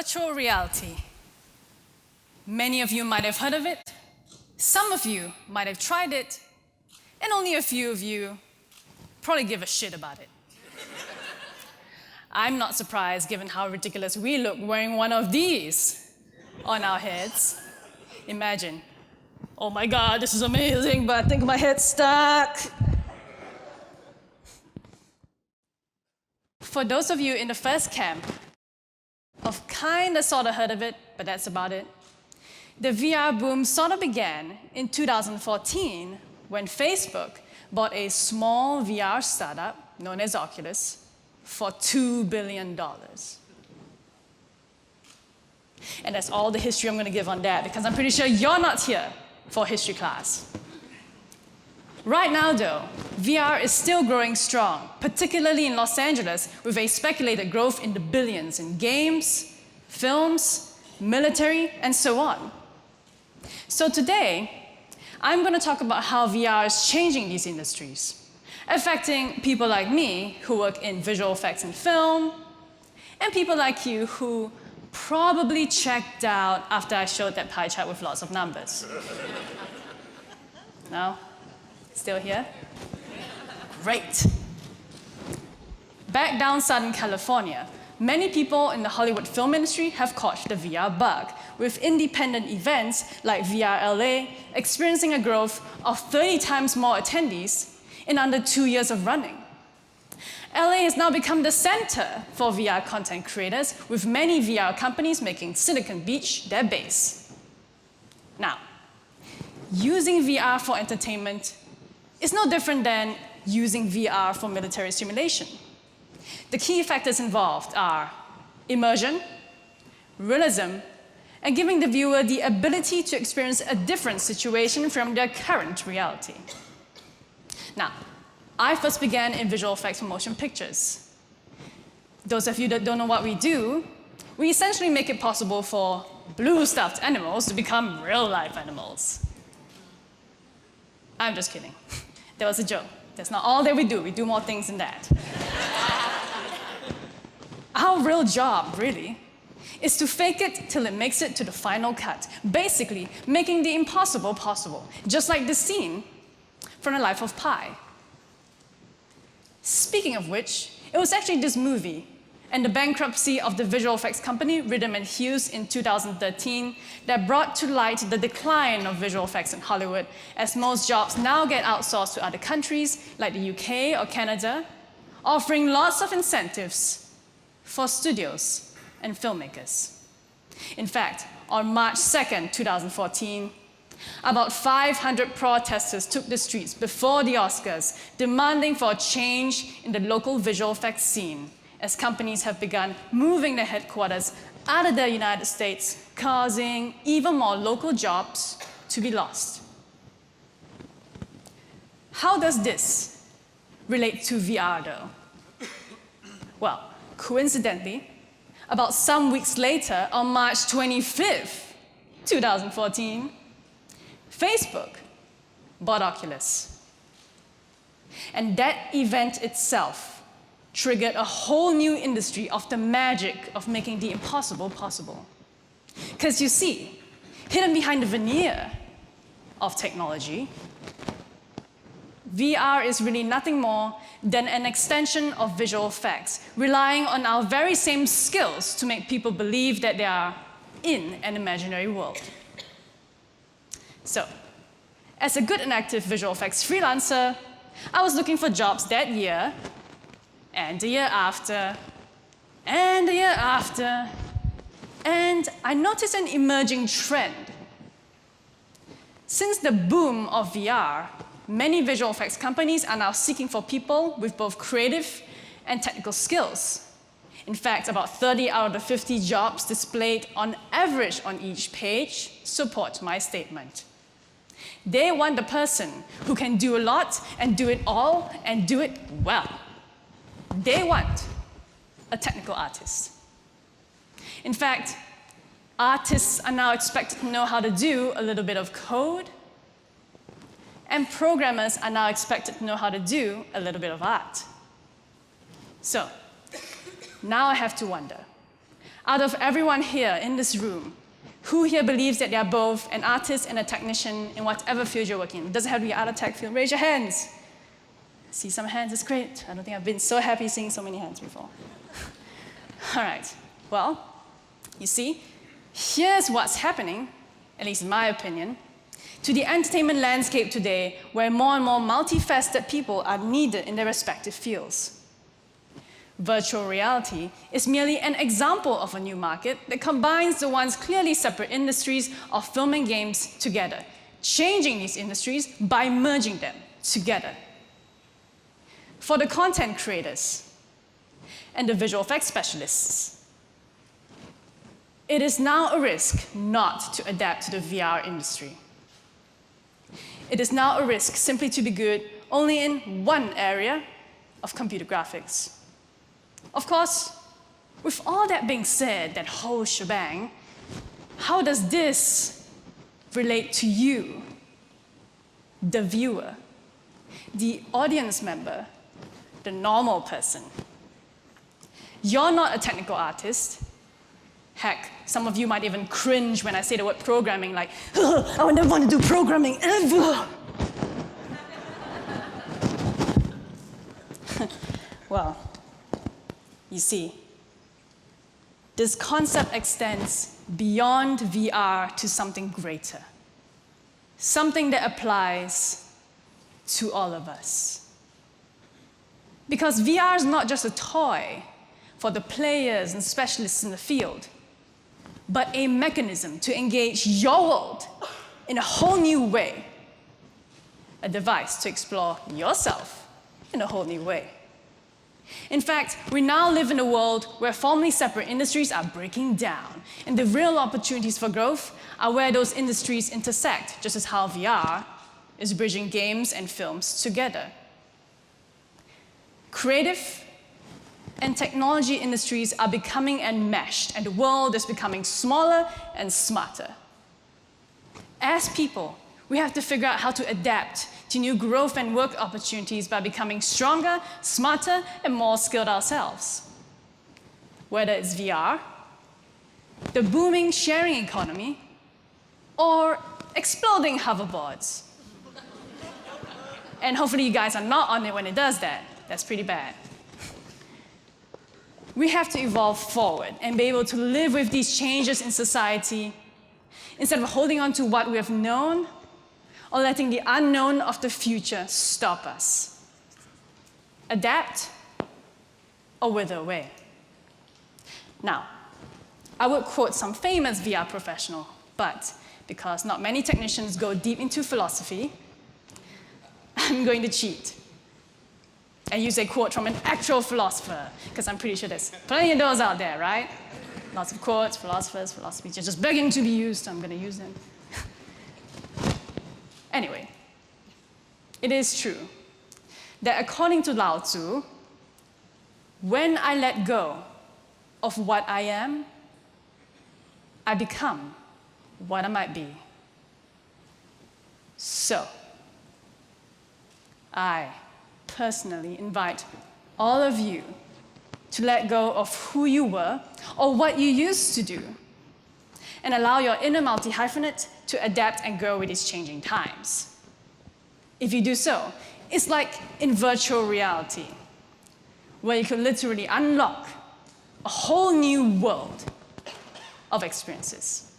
Virtual reality. Many of you might have heard of it, some of you might have tried it, and only a few of you probably give a shit about it. I'm not surprised given how ridiculous we look wearing one of these on our heads. Imagine, oh my God, this is amazing, but I think my head's stuck. For those of you in the first camp, I've kinda sorta heard of it, but that's about it. The VR boom sort of began in 2014 when Facebook bought a small VR startup known as Oculus for $2 billion. And that's all the history I'm gonna give on that, because I'm pretty sure you're not here for history class. Right now, though, VR is still growing strong, particularly in Los Angeles, with a speculated growth in the billions in games, films, military, and so on. So today, I'm going to talk about how VR is changing these industries, affecting people like me who work in visual effects and film, and people like you who probably checked out after I showed that pie chart with lots of numbers. No? Still here? Great. Back down Southern California, many people in the Hollywood film industry have caught the VR bug, with independent events like VR LA experiencing a growth of 30 times more attendees in under 2 years of running. LA has now become the center for VR content creators, with many VR companies making Silicon Beach their base. Now, using VR for entertainment is no different than using VR for military simulation. The key factors involved are immersion, realism, and giving the viewer the ability to experience a different situation from their current reality. Now, I first began in visual effects for motion pictures. Those of you that don't know what we do, we essentially make it possible for blue stuffed animals to become real-life animals. I'm just kidding. That was a joke. That's not all that we do. We do more things than that. Our real job, really, is to fake it till it makes it to the final cut, basically making the impossible possible, just like this scene from The Life of Pi. Speaking of which, it was actually this movie and the bankruptcy of the visual effects company Rhythm and Hues in 2013 that brought to light the decline of visual effects in Hollywood, as most jobs now get outsourced to other countries like the UK or Canada, offering lots of incentives for studios and filmmakers. In fact, on March 2nd, 2014, about 500 protesters took the streets before the Oscars, demanding for a change in the local visual effects scene, as companies have begun moving their headquarters out of the United States, causing even more local jobs to be lost. How does this relate to VR, though? Well, coincidentally, about some weeks later, on March 25th, 2014, Facebook bought Oculus. And that event itself triggered a whole new industry of the magic of making the impossible possible. Because you see, hidden behind the veneer of technology, VR is really nothing more than an extension of visual effects, relying on our very same skills to make people believe that they are in an imaginary world. So, as a good and active visual effects freelancer, I was looking for jobs that year, and the year after, and the year after, and I noticed an emerging trend. Since the boom of VR, many visual effects companies are now seeking for people with both creative and technical skills. In fact, about 30 out of the 50 jobs displayed on average on each page support my statement. They want the person who can do a lot and do it all and do it well. They want a technical artist. In fact, artists are now expected to know how to do a little bit of code, and programmers are now expected to know how to do a little bit of art. So, now I have to wonder, Out of everyone here in this room, who here believes that they're both an artist and a technician in whatever field you're working in? It doesn't have to be out of tech field. Raise your hands. See some hands, it's great. I don't think I've been so happy seeing so many hands before. All right, well, you see, here's what's happening, at least in my opinion, to the entertainment landscape today, where more and more multifaceted people are needed in their respective fields. Virtual reality is merely an example of a new market that combines the once clearly separate industries of film and games together, changing these industries by merging them together. For the content creators and the visual effects specialists, it is now a risk not to adapt to the VR industry. It is now a risk simply to be good only in one area of computer graphics. Of course, with all that being said, that whole shebang, how does this relate to you, the viewer, the audience member, the normal person? You're not a technical artist. Heck, some of you might even cringe when I say the word programming, like, I would never want to do programming ever. Well, you see, this concept extends beyond VR to something greater, something that applies to all of us. Because VR is not just a toy for the players and specialists in the field, but a mechanism to engage your world in a whole new way, a device to explore yourself in a whole new way. In fact, we now live in a world where formerly separate industries are breaking down, and the real opportunities for growth are where those industries intersect, just as how VR is bridging games and films together. Creative and technology industries are becoming enmeshed, and the world is becoming smaller and smarter. As people, we have to figure out how to adapt to new growth and work opportunities by becoming stronger, smarter, and more skilled ourselves. Whether it's VR, the booming sharing economy, or exploding hoverboards. And hopefully you guys are not on it when it does that. That's pretty bad. We have to evolve forward and be able to live with these changes in society instead of holding on to what we have known or letting the unknown of the future stop us. Adapt or wither away. Now, I would quote some famous VR professional, but because not many technicians go deep into philosophy, I'm going to cheat and use a quote from an actual philosopher, because I'm pretty sure there's plenty of those out there, right? Lots of quotes, philosophers, philosophy, just begging to be used, so I'm going to use them. Anyway, it is true that according to Lao Tzu, when I let go of what I am, I become what I might be. So, I personally invite all of you to let go of who you were or what you used to do and allow your inner multi-hyphenate to adapt and grow with these changing times. If you do so, it's like in virtual reality, where you can literally unlock a whole new world of experiences.